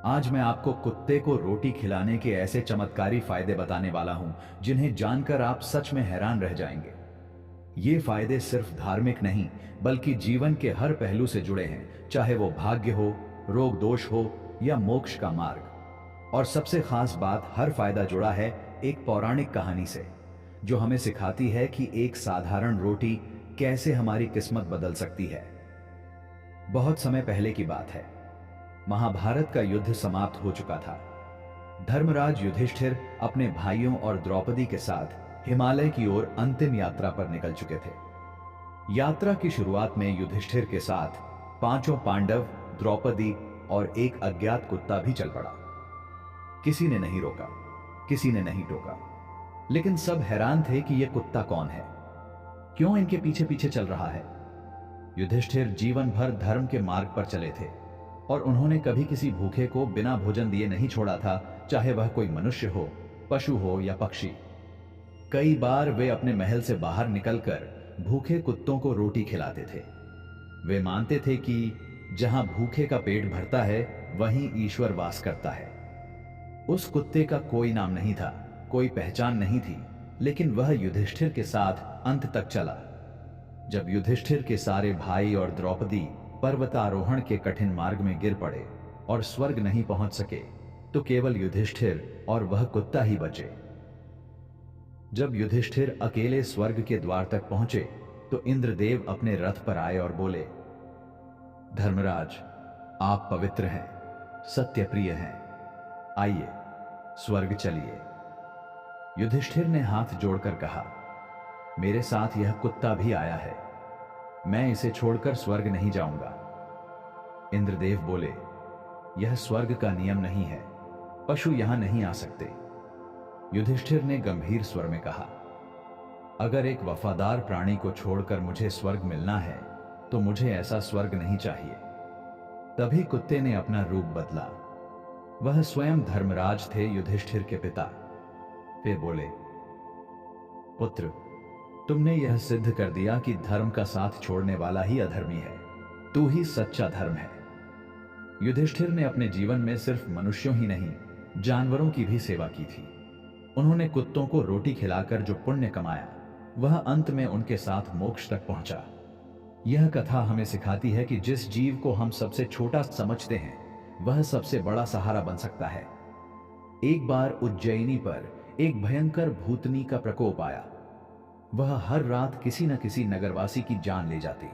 आज मैं आपको कुत्ते को रोटी खिलाने के ऐसे चमत्कारी फायदे बताने वाला हूं जिन्हें जानकर आप सच में हैरान रह जाएंगे। ये फायदे सिर्फ धार्मिक नहीं बल्कि जीवन के हर पहलू से जुड़े हैं, चाहे वो भाग्य हो, रोग दोष हो या मोक्ष का मार्ग। और सबसे खास बात, हर फायदा जुड़ा है एक पौराणिक कहानी से जो हमें सिखाती है कि एक साधारण रोटी कैसे हमारी किस्मत बदल सकती है। बहुत समय पहले की बात है। महाभारत का युद्ध समाप्त हो चुका था। धर्मराज युधिष्ठिर अपने भाइयों और द्रौपदी के साथ हिमालय की ओर अंतिम यात्रा पर निकल चुके थे। यात्रा की शुरुआत में युधिष्ठिर के साथ पांचों पांडव, द्रौपदी और एक अज्ञात कुत्ता भी चल पड़ा। किसी ने नहीं रोका, किसी ने नहीं टोका, लेकिन सब हैरान थे कि यह कुत्ता कौन है, क्यों इनके पीछे पीछे चल रहा है। युधिष्ठिर जीवन भर धर्म के मार्ग पर चले थे और उन्होंने कभी किसी भूखे को बिना भोजन दिए नहीं छोड़ा था, चाहे वह कोई मनुष्य हो, पशु हो या पक्षी। कई बार वे अपने महल से बाहर निकलकर भूखे कुत्तों को रोटी खिलाते थे। वे मानते थे कि जहां भूखे का पेट भरता है वहीं ईश्वर वास करता है। उस कुत्ते का कोई नाम नहीं था, कोई पहचान नहीं थी, लेकिन वह युधिष्ठिर के साथ अंत तक चला। जब युधिष्ठिर के सारे भाई और द्रौपदी पर्वतारोहण के कठिन मार्ग में गिर पड़े और स्वर्ग नहीं पहुंच सके, तो केवल युधिष्ठिर और वह कुत्ता ही बचे। जब युधिष्ठिर अकेले स्वर्ग के द्वार तक पहुंचे तो इंद्रदेव अपने रथ पर आए और बोले, धर्मराज, आप पवित्र हैं, सत्य प्रिय हैं, आइए स्वर्ग चलिए। युधिष्ठिर ने हाथ जोड़कर कहा, मेरे साथ यह कुत्ता भी आया है, मैं इसे छोड़कर स्वर्ग नहीं जाऊंगा। इंद्रदेव बोले, यह स्वर्ग का नियम नहीं है, पशु यहां नहीं आ सकते। युधिष्ठिर ने गंभीर स्वर में कहा, अगर एक वफादार प्राणी को छोड़कर मुझे स्वर्ग मिलना है तो मुझे ऐसा स्वर्ग नहीं चाहिए। तभी कुत्ते ने अपना रूप बदला। वह स्वयं धर्मराज थे, युधिष्ठिर के पिता। वे बोले, पुत्र, तुमने यह सिद्ध कर दिया कि धर्म का साथ छोड़ने वाला ही अधर्मी है, तू ही सच्चा धर्म है। युधिष्ठिर ने अपने जीवन में सिर्फ मनुष्यों ही नहीं, जानवरों की भी सेवा की थी। उन्होंने कुत्तों को रोटी खिलाकर जो पुण्य कमाया, वह अंत में उनके साथ मोक्ष तक पहुंचा। यह कथा हमें सिखाती है कि जिस जीव को हम सबसे छोटा समझते हैं वह सबसे बड़ा सहारा बन सकता है। एक बार उज्जैनी पर एक भयंकर भूतनी का प्रकोप आया। वह हर रात किसी न किसी नगरवासी की जान ले जाती।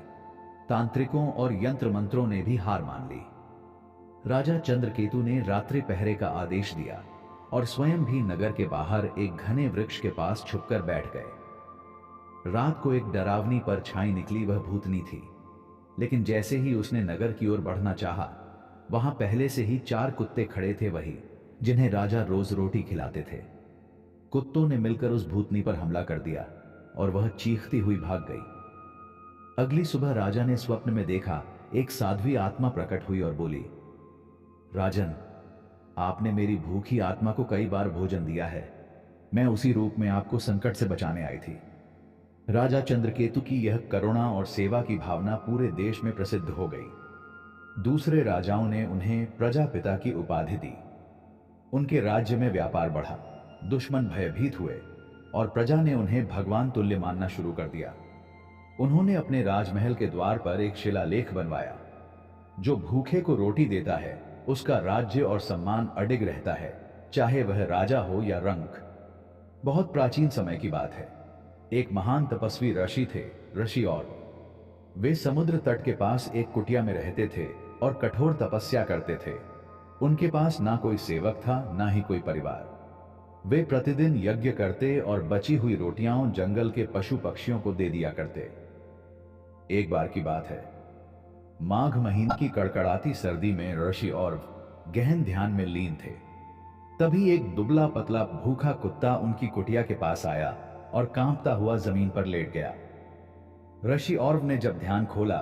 तांत्रिकों और यंत्र मंत्रों ने भी हार मान ली। राजा चंद्रकेतु ने रात्रि पहरे का आदेश दिया और स्वयं भी नगर के बाहर एक घने वृक्ष के पास छुपकर बैठ गए। रात को एक डरावनी परछाई निकली, वह भूतनी थी। लेकिन जैसे ही उसने नगर की ओर बढ़ना चाहा, वहां पहले से ही 4 कुत्ते खड़े थे, वही जिन्हें राजा रोज रोटी खिलाते थे। कुत्तों ने मिलकर उस भूतनी पर हमला कर दिया और वह चीखती हुई भाग गई। अगली सुबह राजा ने स्वप्न में देखा, एक साध्वी आत्मा प्रकट हुई और बोली, राजन, आपने मेरी भूखी आत्मा को कई बार भोजन दिया है, मैं उसी रूप में आपको संकट से बचाने आई थी। राजा चंद्रकेतु की यह करुणा और सेवा की भावना पूरे देश में प्रसिद्ध हो गई। दूसरे राजाओं ने उन्हें प्रजापिता की उपाधि दी। उनके राज्य में व्यापार बढ़ा, दुश्मन भयभीत हुए और प्रजा ने उन्हें भगवान तुल्य मानना शुरू कर दिया। उन्होंने अपने राजमहल के द्वार पर एक शिलालेख बनवाया, जो भूखे को रोटी देता है उसका राज्य और सम्मान अडिग रहता है, चाहे वह राजा हो या रंक। बहुत प्राचीन समय की बात है। एक महान तपस्वी ऋषि थे, ऋषि और वे समुद्र तट के पास एक कुटिया में रहते थे और कठोर तपस्या करते थे। उनके पास ना कोई सेवक था, ना ही कोई परिवार। वे प्रतिदिन यज्ञ करते और बची हुई रोटियां जंगल के पशु पक्षियों को दे दिया करते। एक बार की बात है, माघ महीने की कड़कड़ाती सर्दी में ऋषि और गहन ध्यान में लीन थे। तभी एक दुबला पतला भूखा कुत्ता उनकी कुटिया के पास आया और कांपता हुआ जमीन पर लेट गया। ऋषि औरव ने जब ध्यान खोला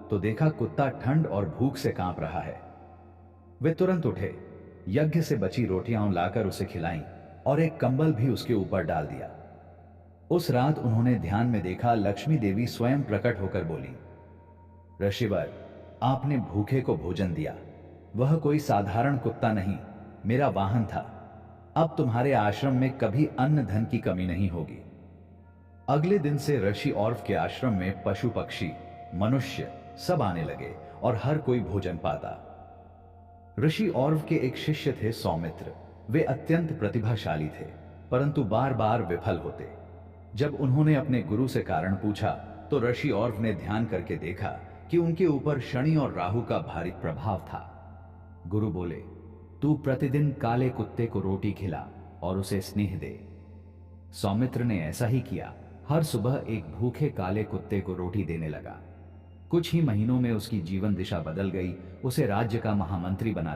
तो देखा कुत्ता ठंड और भूख से कांप रहा है। वे तुरंत उठे, यज्ञ से बची रोटियां लाकर उसे खिलाईं और एक कंबल भी उसके ऊपर डाल दिया। उस रात उन्होंने ध्यान में देखा, लक्ष्मी देवी स्वयं प्रकट होकर बोली, ऋषिवर, आपने भूखे को भोजन दिया, वह कोई साधारण कुत्ता नहीं, मेरा वाहन था। अब तुम्हारे आश्रम में कभी अन्न धन की कमी नहीं होगी। अगले दिन से ऋषि ऑर्व के आश्रम में पशु पक्षी, मनुष्य सब आने लगे और हर कोई भोजन पाता। ऋषि ऑर्व के एक शिष्य थे सौमित्र। वे अत्यंत प्रतिभाशाली थे, परंतु बार बार विफल होते। जब उन्होंने अपने गुरु से कारण पूछा तो ऋषि ऑर्व ने ध्यान करके देखा कि उनके ऊपर शनि और राहु का भारी प्रभाव था। गुरु बोले, तू प्रतिदिन काले कुत्ते को रोटी खिला और उसे स्नेह दे। सौमित्र ने ऐसा ही किया। हर सुबह एक भूखे काले कुत्ते को रोटी देने लगा। कुछ ही महीनों में उसकी जीवन दिशा बदल गई। उसे राज्य का महामंत्री बना